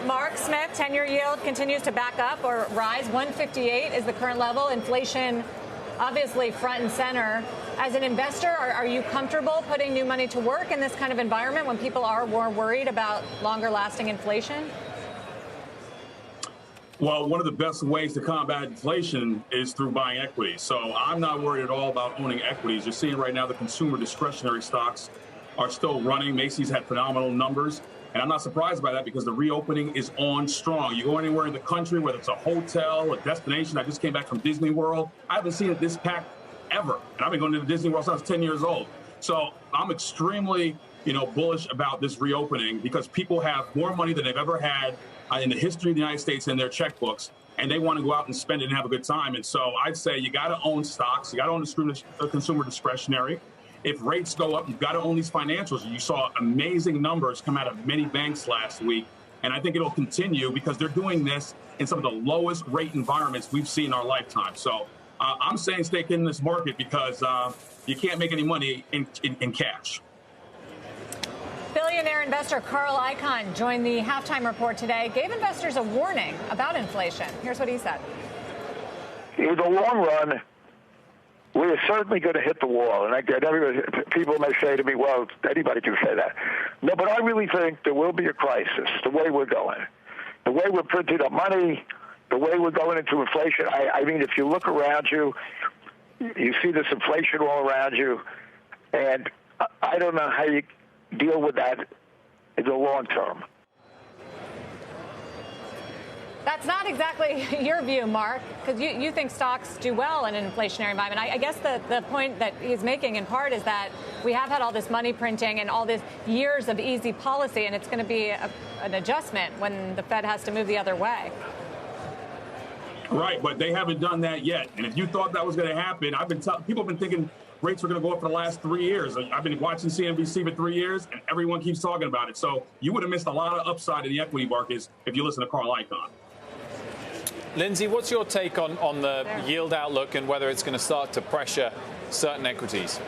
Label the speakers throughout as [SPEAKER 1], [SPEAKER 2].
[SPEAKER 1] Mark Smith, 10-year yield continues to back up or rise. 158 is the current level. Inflation obviously front and center. As an investor, are you comfortable putting new money to work in this kind of environment when people are more worried about longer lasting inflation?
[SPEAKER 2] Well, one of the best ways to combat inflation is through buying equities. So I'm not worried at all about owning equities. You're seeing right now the consumer discretionary stocks are still running. Macy's had phenomenal numbers. And I'm not surprised by that because the reopening is on strong. You go anywhere in the country, whether it's a hotel, a destination. I just came back from Disney World. I haven't seen it this packed ever. And I've been going to Disney World since I was 10 years old. So I'm extremely, bullish about this reopening because people have more money than they've ever had in the history of the United States in their checkbooks, and they want to go out and spend it and have a good time. And so I'd say you got to own stocks. You got to own the consumer discretionary. If rates go up, you've got to own these financials. You saw amazing numbers come out of many banks last week, and I think it'll continue because they're doing this in some of the lowest rate environments we've seen in our lifetime. So I'm saying stay in this market because you can't make any money in cash.
[SPEAKER 1] Billionaire investor Carl Icahn joined the halftime report today, gave investors a warning about inflation. Here's what he said.
[SPEAKER 3] In the long run, we are certainly going to hit the wall. And I get everybody, people may say to me, well, anybody can say that. No, but I really think there will be a crisis, the way we're going. The way we're printing up money, the way we're going into inflation. I mean, if you look around you, you see this inflation all around you. And I don't know how you deal with that in the long term.
[SPEAKER 1] That's not exactly your view, Mark, because you think stocks do well in an inflationary environment. I guess the point that he's making in part is that we have had all this money printing and all these years of easy policy, and it's going to be an adjustment when the Fed has to move the other way.
[SPEAKER 2] Right, but they haven't done that yet. And if you thought that was going to happen, people have been thinking rates were going to go up for the last 3 years. I've been watching CNBC for 3 years, and everyone keeps talking about it. So you would have missed a lot of upside in the equity markets if you listen to Carl Icahn.
[SPEAKER 4] Lindsay, what's your take on the yield outlook and whether it's going to start to pressure certain equities?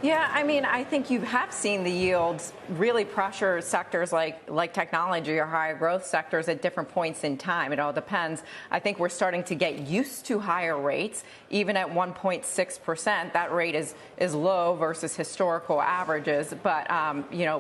[SPEAKER 5] Yeah, I mean, I think you have seen the yields really pressure sectors like technology or higher growth sectors at different points in time. It all depends. I think we're starting to get used to higher rates, even at 1.6%. That rate is low versus historical averages, but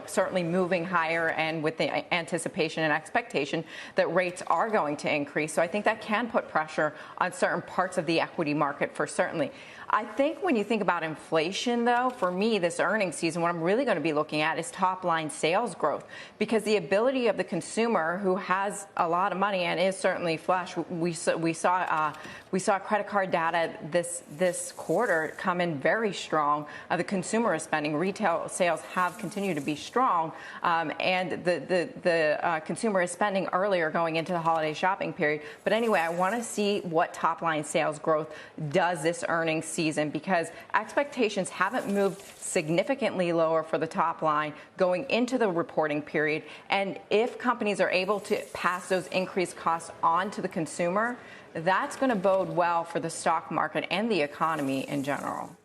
[SPEAKER 5] certainly moving higher and with the anticipation and expectation that rates are going to increase. So I think that can put pressure on certain parts of the equity market for certainly. I think when you think about inflation, though, for me, this earnings season, what I'm really going to be looking at is top-line sales growth, because the ability of the consumer who has a lot of money and is certainly flush. We saw credit card data this quarter come in very strong. The consumer is spending. Retail sales have continued to be strong, and the consumer is spending earlier going into the holiday shopping period. But anyway, I want to see what top-line sales growth does this earnings season, because expectations haven't moved significantly lower for the top line going into the reporting period. And if companies are able to pass those increased costs on to the consumer, that's going to bode well for the stock market and the economy in general.